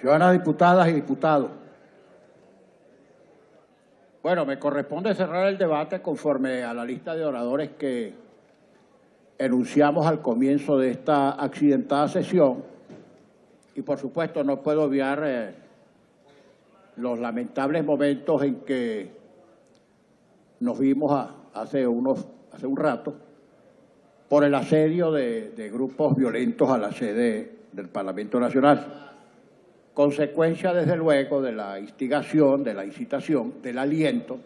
Ciudadanas diputadas y diputados. Bueno, me corresponde cerrar el debate conforme a la lista de oradores que enunciamos al comienzo de esta accidentada sesión. Y por supuesto no puedo obviar los lamentables momentos en que nos vimos hace un rato por el asedio de grupos violentos a la sede del Parlamento Nacional. Consecuencia, desde luego, de la instigación, de la incitación, del aliento,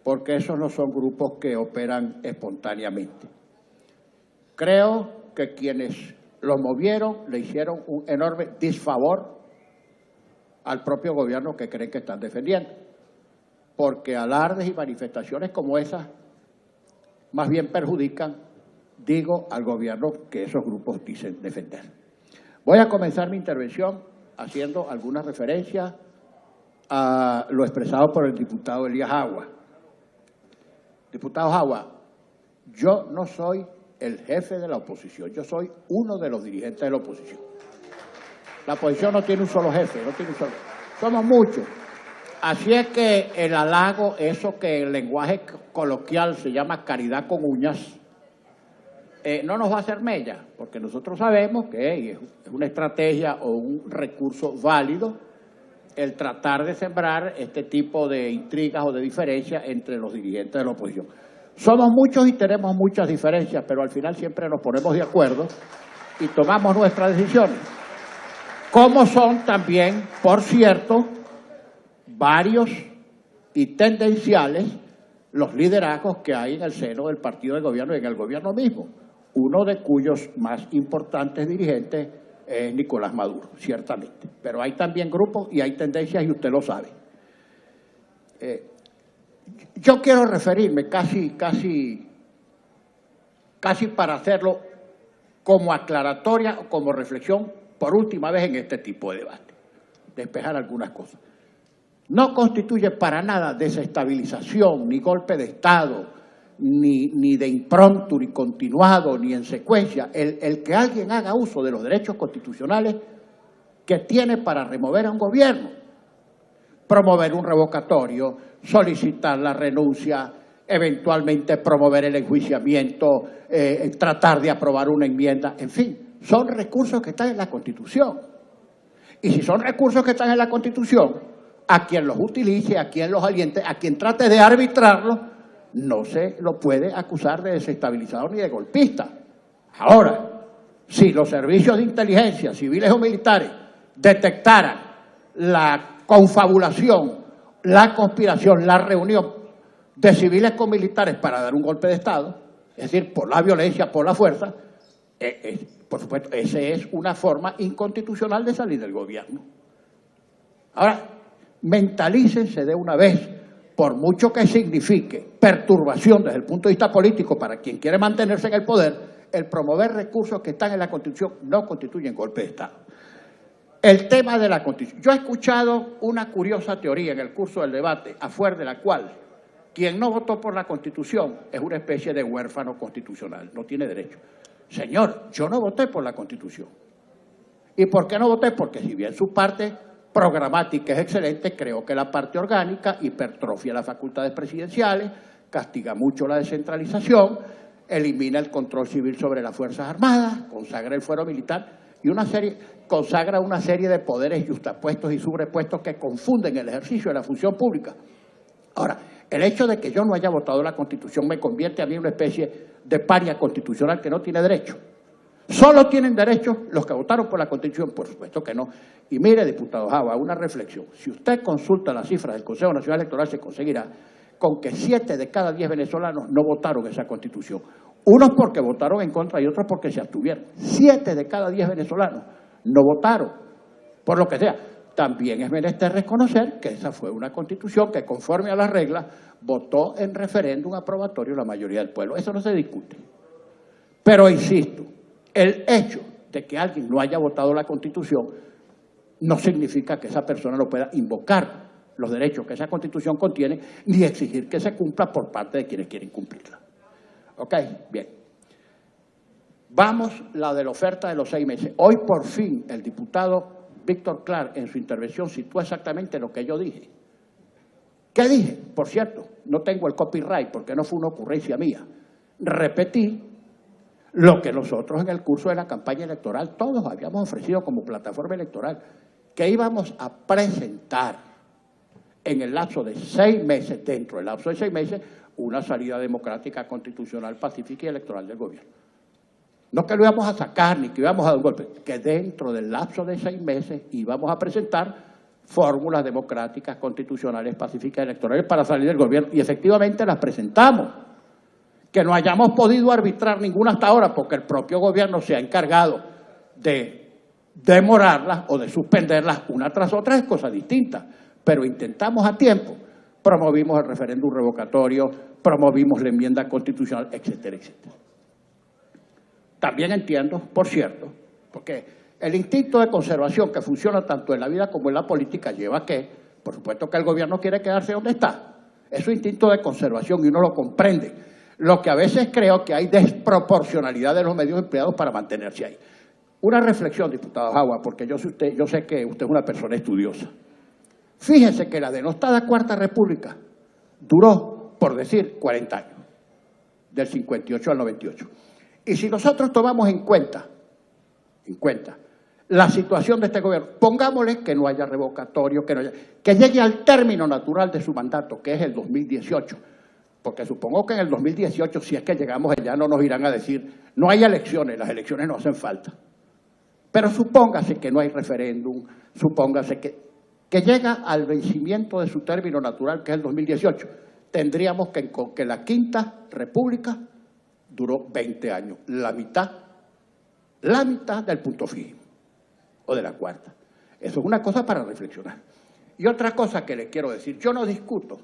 porque esos no son grupos que operan espontáneamente. Creo que quienes los movieron le hicieron un enorme disfavor al propio gobierno que creen que están defendiendo, porque alardes y manifestaciones como esas más bien perjudican, digo, al gobierno que esos grupos dicen defender. Voy a comenzar mi intervención haciendo algunas referencias a lo expresado por el diputado Elías Agua. Diputado Agua, yo no soy el jefe de la oposición, yo soy uno de los dirigentes de la oposición. La oposición no tiene un solo jefe, no tiene un solo. Somos muchos. Así es que el halago, eso que en lenguaje coloquial se llama caridad con uñas, no nos va a hacer mella, porque nosotros sabemos que es una estrategia o un recurso válido el tratar de sembrar este tipo de intrigas o de diferencias entre los dirigentes de la oposición. Somos muchos y tenemos muchas diferencias, pero al final siempre nos ponemos de acuerdo y tomamos nuestras decisiones. Como son también, por cierto, varios y tendenciales los liderazgos que hay en el seno del partido de gobierno y en el gobierno mismo, uno de cuyos más importantes dirigentes es Nicolás Maduro, ciertamente. Pero hay también grupos y hay tendencias y usted lo sabe. Yo quiero referirme casi para hacerlo como aclaratoria o como reflexión por última vez en este tipo de debate, despejar algunas cosas. No constituye para nada desestabilización, ni golpe de Estado, ni de impronto, ni continuado, ni en secuencia, el que alguien haga uso de los derechos constitucionales que tiene para remover a un gobierno, promover un revocatorio, solicitar la renuncia, eventualmente promover el enjuiciamiento, tratar de aprobar una enmienda, en fin, son recursos que están en la Constitución. Y si son recursos que están en la Constitución, a quien los utilice, a quien los aliente, a quien trate de arbitrarlos, no se lo puede acusar de desestabilizador ni de golpista. Ahora, si los servicios de inteligencia, civiles o militares, detectaran la confabulación, la conspiración, la reunión de civiles con militares para dar un golpe de Estado, es decir, por la violencia, por la fuerza, por supuesto, esa es una forma inconstitucional de salir del gobierno. Ahora, mentalícense de una vez, por mucho que signifique perturbación desde el punto de vista político para quien quiere mantenerse en el poder, el promover recursos que están en la Constitución no constituyen golpe de Estado. El tema de la Constitución. Yo he escuchado una curiosa teoría en el curso del debate, afuera de la cual quien no votó por la Constitución es una especie de huérfano constitucional, no tiene derecho. Señor, yo no voté por la Constitución. ¿Y por qué no voté? Porque si bien su parte programática es excelente, creo que la parte orgánica hipertrofia las facultades presidenciales, castiga mucho la descentralización, elimina el control civil sobre las Fuerzas Armadas, consagra el fuero militar y consagra una serie de poderes yuxtapuestos y sobrepuestos que confunden el ejercicio de la función pública. Ahora, el hecho de que yo no haya votado la Constitución me convierte a mí en una especie de paria constitucional que no tiene derecho. ¿Solo tienen derecho los que votaron por la Constitución? Por supuesto que no. Y mire, diputado Java, una reflexión. Si usted consulta las cifras del Consejo Nacional Electoral, se conseguirá con que 7 de cada 10 venezolanos no votaron esa Constitución. Unos porque votaron en contra y otros porque se abstuvieron. 7 de cada 10 venezolanos no votaron, por lo que sea. También es menester reconocer que esa fue una Constitución que, conforme a las reglas, votó en referéndum aprobatorio la mayoría del pueblo. Eso no se discute. Pero insisto, el hecho de que alguien no haya votado la Constitución no significa que esa persona no pueda invocar los derechos que esa Constitución contiene, ni exigir que se cumpla por parte de quienes quieren cumplirla. ¿Ok? Bien. Vamos, la de la oferta de los 6 meses. Hoy, por fin, el diputado Víctor Clark en su intervención citó exactamente lo que yo dije. ¿Qué dije? Por cierto, no tengo el copyright porque no fue una ocurrencia mía. Repetí lo que nosotros en el curso de la campaña electoral todos habíamos ofrecido como plataforma electoral, que íbamos a presentar en el lapso de 6 meses, dentro del lapso de 6 meses, una salida democrática, constitucional, pacífica y electoral del gobierno. No que lo íbamos a sacar ni que íbamos a dar un golpe, que dentro del lapso de 6 meses íbamos a presentar fórmulas democráticas, constitucionales, pacíficas y electorales para salir del gobierno. Y efectivamente las presentamos. Que no hayamos podido arbitrar ninguna hasta ahora porque el propio gobierno se ha encargado de demorarlas o de suspenderlas una tras otra es cosa distinta. Pero intentamos a tiempo. Promovimos el referéndum revocatorio, promovimos la enmienda constitucional, etcétera, etcétera. También entiendo, por cierto, porque el instinto de conservación que funciona tanto en la vida como en la política lleva a que, por supuesto que el gobierno quiere quedarse donde está. Es un instinto de conservación y uno lo comprende. Lo que a veces creo que hay desproporcionalidad de los medios empleados para mantenerse ahí. Una reflexión, diputado Jagua, porque yo sé que usted es una persona estudiosa. Fíjese que la denostada Cuarta República duró, por decir, 40 años, del 58 al 98. Y si nosotros tomamos en cuenta la situación de este gobierno, pongámosle que no haya revocatorio, que llegue al término natural de su mandato, que es el 2018, porque supongo que en el 2018, si es que llegamos allá, no nos irán a decir, no hay elecciones, las elecciones no hacen falta. Pero supóngase que no hay referéndum, supóngase que llega al vencimiento de su término natural, que es el 2018, tendríamos que la Quinta República duró 20 años, la mitad del punto fijo, o de la cuarta. Eso es una cosa para reflexionar. Y otra cosa que le quiero decir, yo no discuto,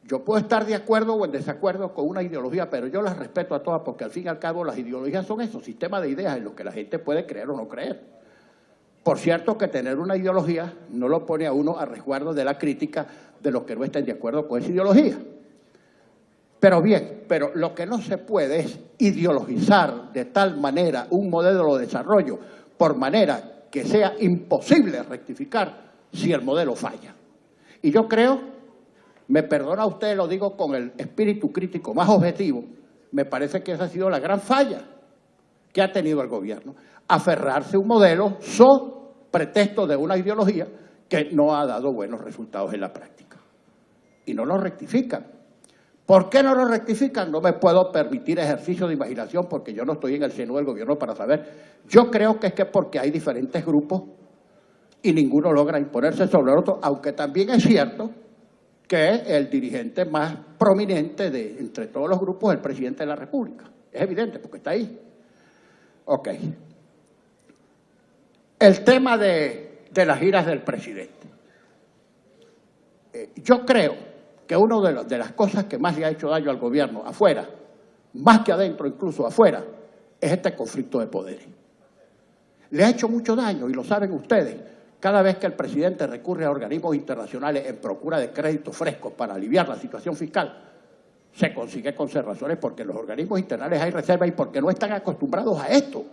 yo puedo estar de acuerdo o en desacuerdo con una ideología, pero yo las respeto a todas porque al fin y al cabo las ideologías son eso, sistemas de ideas en los que la gente puede creer o no creer. Por cierto que tener una ideología no lo pone a uno a resguardo de la crítica de los que no estén de acuerdo con esa ideología. Pero bien, pero lo que no se puede es ideologizar de tal manera un modelo de desarrollo por manera que sea imposible rectificar si el modelo falla. Y yo creo, me perdona usted, lo digo con el espíritu crítico más objetivo, me parece que esa ha sido la gran falla que ha tenido el gobierno. Aferrarse a un modelo pretexto de una ideología que no ha dado buenos resultados en la práctica. Y no lo rectifican. ¿Por qué no lo rectifican? No me puedo permitir ejercicio de imaginación porque yo no estoy en el seno del gobierno para saber. Yo creo que es porque hay diferentes grupos y ninguno logra imponerse sobre el otro, aunque también es cierto que el dirigente más prominente entre todos los grupos es el presidente de la República. Es evidente porque está ahí. Ok. El tema de las giras del presidente. Yo creo que una de las cosas que más le ha hecho daño al gobierno afuera, más que adentro, incluso afuera, es este conflicto de poderes. Le ha hecho mucho daño, y lo saben ustedes, cada vez que el presidente recurre a organismos internacionales en procura de créditos frescos para aliviar la situación fiscal, se consigue conservaciones porque en los organismos internacionales hay reservas y porque no están acostumbrados a esto.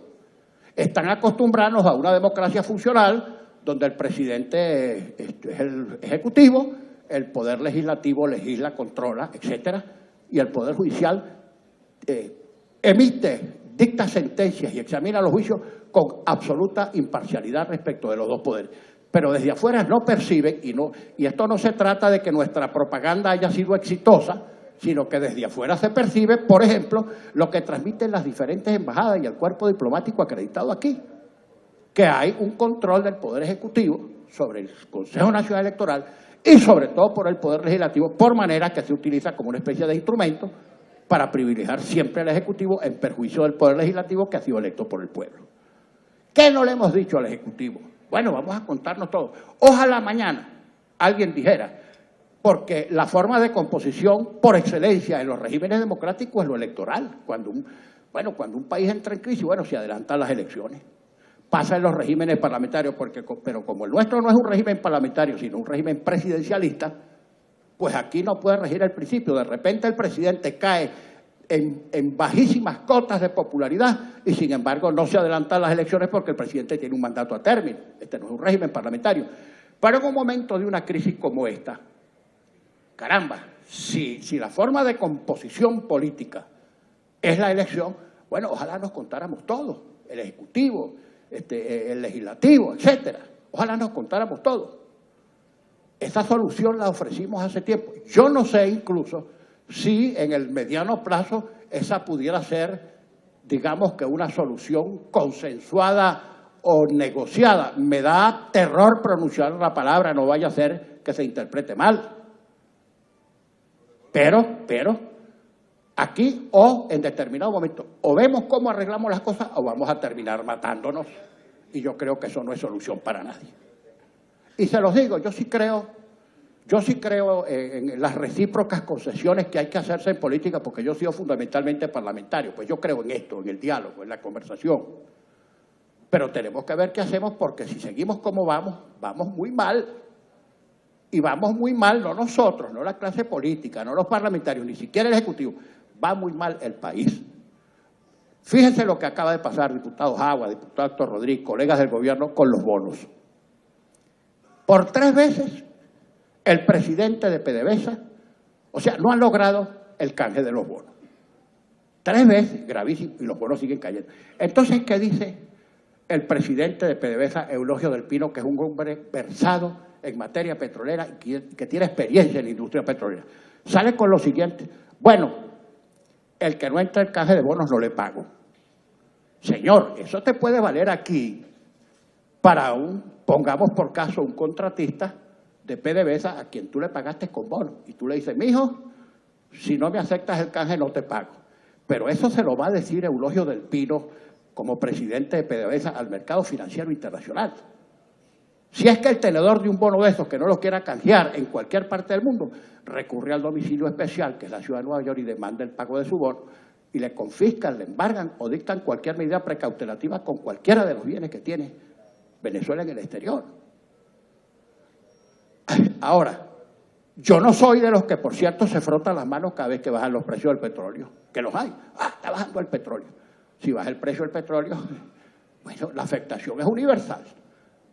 Están acostumbrados a una democracia funcional donde el presidente es el ejecutivo, el poder legislativo legisla, controla, etcétera, y el poder judicial dicta sentencias y examina los juicios con absoluta imparcialidad respecto de los dos poderes. Pero desde afuera no perciben, y esto no se trata de que nuestra propaganda haya sido exitosa, sino que desde afuera se percibe, por ejemplo, lo que transmiten las diferentes embajadas y el cuerpo diplomático acreditado aquí, que hay un control del Poder Ejecutivo sobre el Consejo Nacional Electoral y sobre todo por el Poder Legislativo, por manera que se utiliza como una especie de instrumento para privilegiar siempre al Ejecutivo en perjuicio del Poder Legislativo que ha sido electo por el pueblo. ¿Qué no le hemos dicho al Ejecutivo? Bueno, vamos a contarnos todo. Ojalá mañana alguien dijera, porque la forma de composición por excelencia en los regímenes democráticos es lo electoral. Cuando un país entra en crisis, se adelantan las elecciones. Pasa en los regímenes parlamentarios, pero como el nuestro no es un régimen parlamentario, sino un régimen presidencialista, pues aquí no puede regir el principio. De repente el presidente cae en bajísimas cotas de popularidad y sin embargo no se adelantan las elecciones porque el presidente tiene un mandato a término. Este no es un régimen parlamentario. Pero en un momento de una crisis como esta, caramba, si la forma de composición política es la elección, bueno, ojalá nos contáramos todos, el Ejecutivo, el Legislativo, etcétera. Ojalá nos contáramos todos. Esa solución la ofrecimos hace tiempo. Yo no sé incluso si en el mediano plazo esa pudiera ser, digamos que una solución consensuada o negociada. Me da terror pronunciar la palabra, no vaya a ser que se interprete mal. Pero, aquí o en determinado momento, o vemos cómo arreglamos las cosas o vamos a terminar matándonos. Y yo creo que eso no es solución para nadie. Y se los digo, yo sí creo en las recíprocas concesiones que hay que hacerse en política, porque yo he sido fundamentalmente parlamentario, pues yo creo en esto, en el diálogo, en la conversación. Pero tenemos que ver qué hacemos, porque si seguimos como vamos, vamos muy mal. Y vamos muy mal, no nosotros, no la clase política, no los parlamentarios, ni siquiera el Ejecutivo. Va muy mal el país. Fíjense lo que acaba de pasar, diputado Jagua, diputado Héctor Rodríguez, colegas del gobierno, con los bonos. Por 3 veces, el presidente de PDVSA, o sea, no han logrado el canje de los bonos. 3 veces, gravísimo, y los bonos siguen cayendo. Entonces, ¿qué dice el presidente de PDVSA, Eulogio del Pino, que es un hombre versado en materia petrolera y que tiene experiencia en la industria petrolera? Sale con lo siguiente: bueno, el que no entra el canje de bonos no le pago. Señor, eso te puede valer aquí para pongamos por caso, un contratista de PDVSA a quien tú le pagaste con bonos. Y tú le dices, mijo, si no me aceptas el canje no te pago. Pero eso se lo va a decir Eulogio del Pino como presidente de PDVSA al mercado financiero internacional. Si es que el tenedor de un bono de esos que no lo quiera canjear en cualquier parte del mundo, recurre al domicilio especial, que es la ciudad de Nueva York, y demanda el pago de su bono, y le confiscan, le embargan o dictan cualquier medida precautelativa con cualquiera de los bienes que tiene Venezuela en el exterior. Ahora, yo no soy de los que, por cierto, se frotan las manos cada vez que bajan los precios del petróleo, que los hay. Está bajando el petróleo. Si baja el precio del petróleo, bueno, la afectación es universal.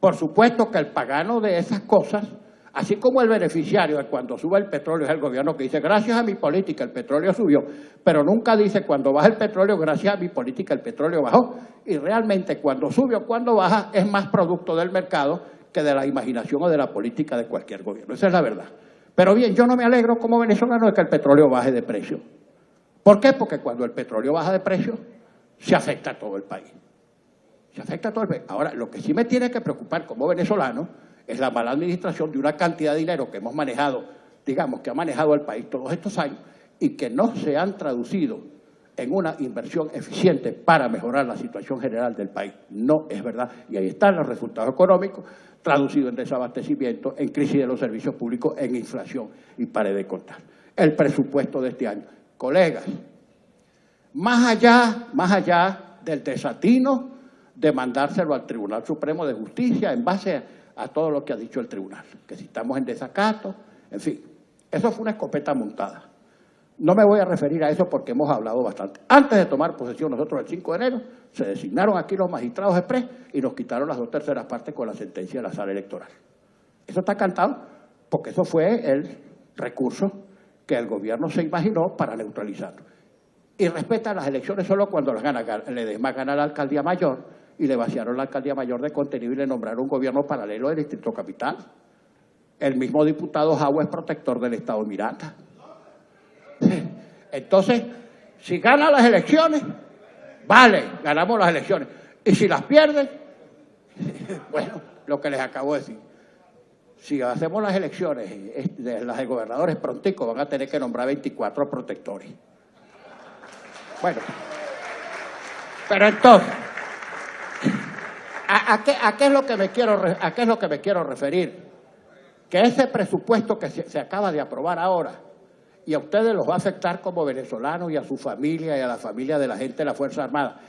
Por supuesto que el pagano de esas cosas, así como el beneficiario de cuando sube el petróleo es el gobierno que dice, gracias a mi política el petróleo subió, pero nunca dice cuando baja el petróleo, gracias a mi política el petróleo bajó. Y realmente cuando sube o cuando baja es más producto del mercado que de la imaginación o de la política de cualquier gobierno. Esa es la verdad. Pero bien, yo no me alegro como venezolano de que el petróleo baje de precio. ¿Por qué? Porque cuando el petróleo baja de precio, se afecta a todo el país. Se afecta a todo el país. Ahora, lo que sí me tiene que preocupar como venezolano es la mala administración de una cantidad de dinero que hemos manejado, digamos, que ha manejado el país todos estos años y que no se han traducido en una inversión eficiente para mejorar la situación general del país. No es verdad. Y ahí están los resultados económicos traducidos en desabastecimiento, en crisis de los servicios públicos, en inflación y pare de contar. El presupuesto de este año. Colegas, más allá del desatino de mandárselo al Tribunal Supremo de Justicia en base a todo lo que ha dicho el tribunal, que si estamos en desacato, en fin, eso fue una escopeta montada. No me voy a referir a eso porque hemos hablado bastante. Antes de tomar posesión nosotros el 5 de enero, se designaron aquí los magistrados exprés y nos quitaron las 2/3 partes con la sentencia de la sala electoral. Eso está cantado porque eso fue el recurso que el gobierno se imaginó para neutralizarlo. Y respetan las elecciones solo cuando las gana, le demás gana la alcaldía mayor y le vaciaron la alcaldía mayor de contenido y le nombraron un gobierno paralelo del Distrito Capital. El mismo diputado Jagua es protector del Estado Miranda. Entonces, si ganan las elecciones, vale, ganamos las elecciones. Y si las pierden, bueno, lo que les acabo de decir. Si hacemos las elecciones, las de gobernadores prontico, van a tener que nombrar 24 protectores. Bueno, pero entonces, ¿a qué es lo que me quiero referir? Que ese presupuesto que se acaba de aprobar ahora, y a ustedes los va a afectar como venezolanos y a su familia y a la familia de la gente de la Fuerza Armada,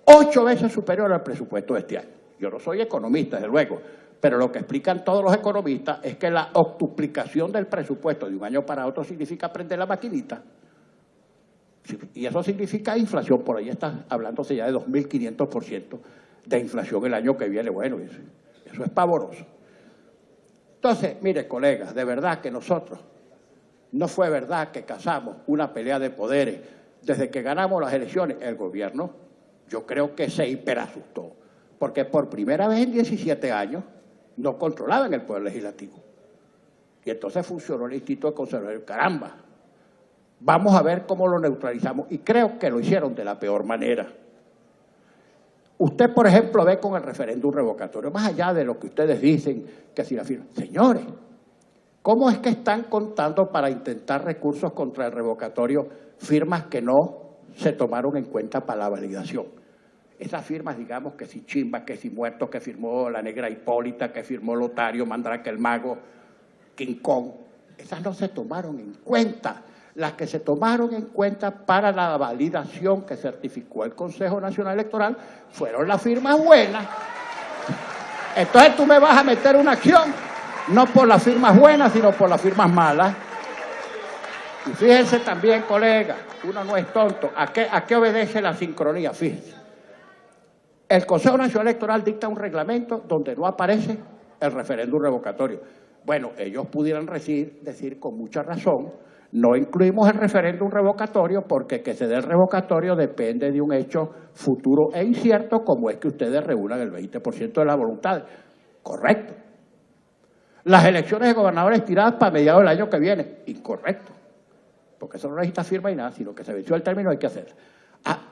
8 veces superior al presupuesto de este año. Yo no soy economista, desde luego, pero lo que explican todos los economistas es que la octuplicación del presupuesto de un año para otro significa prender la maquinita. Y eso significa inflación, por ahí está hablándose ya de 2.500% de inflación el año que viene. Bueno, eso es pavoroso. Entonces, mire, colegas, de verdad que nosotros, no fue verdad que cazamos una pelea de poderes. Desde que ganamos las elecciones, el gobierno, yo creo que se hiperasustó, porque por primera vez en 17 años no controlaban el poder legislativo. Y entonces funcionó el Instituto de Conservación. Caramba, vamos a ver cómo lo neutralizamos. Y creo que lo hicieron de la peor manera. Usted, por ejemplo, ve con el referéndum revocatorio, más allá de lo que ustedes dicen, que si la firma. Señores, ¿cómo es que están contando para intentar recursos contra el revocatorio firmas que no se tomaron en cuenta para la validación? Esas firmas, digamos, que si Chimba, que si Muertos, que firmó la Negra Hipólita, que firmó Lotario, Mandrake el Mago, King Kong, esas no se tomaron en cuenta. Las que se tomaron en cuenta para la validación que certificó el Consejo Nacional Electoral fueron las firmas buenas. Entonces tú me vas a meter una acción, no por las firmas buenas, sino por las firmas malas. Y fíjense también, colegas, uno no es tonto. ¿A qué obedece la sincronía? Fíjense. El Consejo Nacional Electoral dicta un reglamento donde no aparece el referéndum revocatorio. Bueno, ellos pudieran decir con mucha razón, no incluimos el referéndum revocatorio porque que se dé el revocatorio depende de un hecho futuro e incierto, como es que ustedes reúnan el 20% de la voluntad. Correcto. Las elecciones de gobernadores tiradas para mediados del año que viene. Incorrecto. Porque eso no necesita firma y nada, sino que se venció el término, hay que hacer.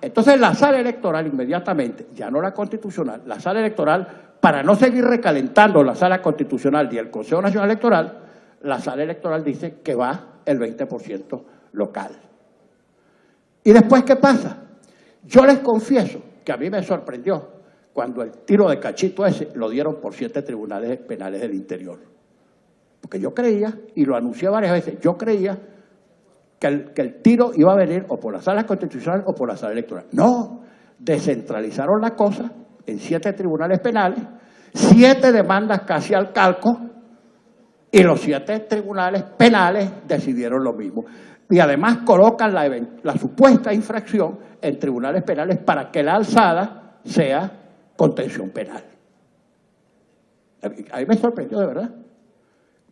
Entonces la sala electoral inmediatamente, ya no la constitucional, la sala electoral, para no seguir recalentando la sala constitucional y el Consejo Nacional Electoral, la sala electoral dice que va el 20% local. ¿Y después qué pasa? Yo les confieso que a mí me sorprendió cuando el tiro de cachito ese lo dieron por 7 tribunales penales del interior. Porque yo creía, y lo anuncié varias veces, yo creía que el tiro iba a venir o por la sala constitucional o por la sala electoral. No, descentralizaron la cosa en 7 tribunales penales, 7 demandas casi al calco, y los 7 tribunales penales decidieron lo mismo. Y además colocan la supuesta infracción en tribunales penales para que la alzada sea contención penal. A mí me sorprendió de verdad.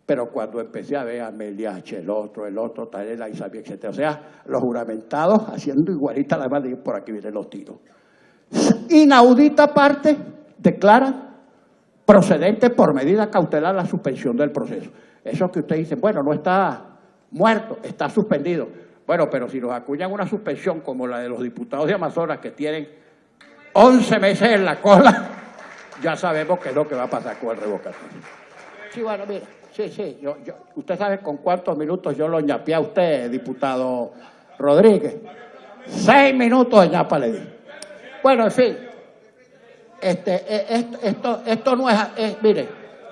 Pero cuando empecé a ver a Meliache, el otro, Tarela, Isabel, etc., o sea, los juramentados haciendo igualita, además de por aquí vienen los tiros. Inaudita parte declara procedente por medida cautelar la suspensión del proceso. Eso que usted dice, bueno, no está muerto, está suspendido. Bueno, pero si nos acuñan una suspensión como la de los diputados de Amazonas que tienen 11 meses en la cola, ya sabemos qué es lo que va a pasar con el revocatorio. Sí, bueno, mira, sí, usted sabe con cuántos minutos yo lo ñapeé a usted, diputado Rodríguez. 6 minutos de ñapa le di. Bueno, en fin. Esto no es, mire,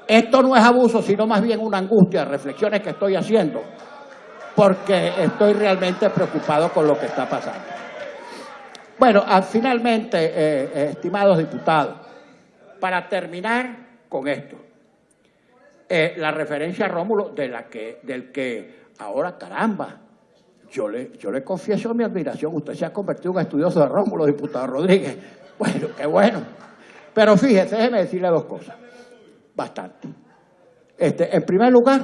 esto no es abuso, sino más bien una angustia, reflexiones que estoy haciendo, porque estoy realmente preocupado con lo que está pasando. Bueno, finalmente, estimados diputados, para terminar con esto, la referencia a Rómulo, del que ahora, caramba, yo le confieso mi admiración, usted se ha convertido en un estudioso de Rómulo, diputado Rodríguez. Bueno, qué bueno. Pero fíjese, déjeme decirle 2 cosas, bastante. En primer lugar,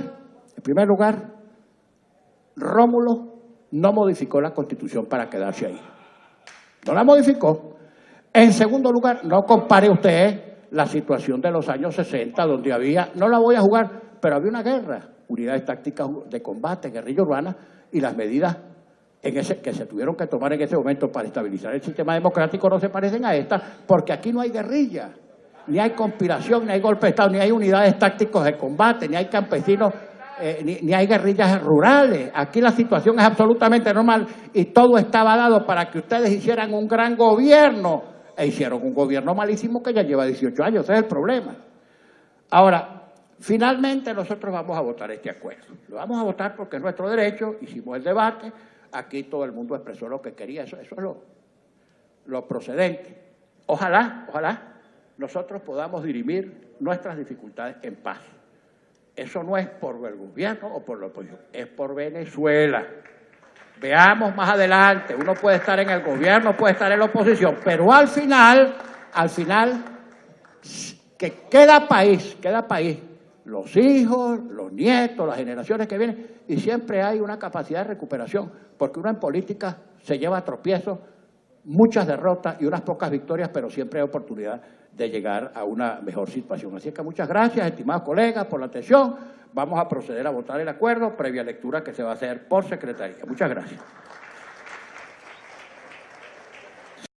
Rómulo no modificó la Constitución para quedarse ahí. No la modificó. En segundo lugar, no compare usted la situación de los años 60, donde había, no la voy a jugar, pero había una guerra, unidades tácticas de combate, guerrilla urbana, y las medidas que se tuvieron que tomar en ese momento para estabilizar el sistema democrático no se parecen a esta, porque aquí no hay guerrilla, ni hay conspiración, ni hay golpe de Estado, ni hay unidades tácticas de combate, ni hay campesinos, ni hay guerrillas rurales. Aquí la situación es absolutamente normal y todo estaba dado para que ustedes hicieran un gran gobierno, e hicieron un gobierno malísimo que ya lleva 18 años, ese es el problema. Ahora, finalmente nosotros vamos a votar este acuerdo. Lo vamos a votar porque es nuestro derecho, hicimos el debate, aquí todo el mundo expresó lo que quería, eso es lo procedente. Ojalá nosotros podamos dirimir nuestras dificultades en paz. Eso no es por el gobierno o por la oposición, es por Venezuela. Veamos más adelante, uno puede estar en el gobierno, puede estar en la oposición, pero al final, que queda país, los hijos, los nietos, las generaciones que vienen, y siempre hay una capacidad de recuperación, porque uno en política se lleva tropiezos, muchas derrotas y unas pocas victorias, pero siempre hay oportunidad de llegar a una mejor situación. Así que muchas gracias, estimados colegas, por la atención. Vamos a proceder a votar el acuerdo previa lectura que se va a hacer por secretaría. Muchas gracias.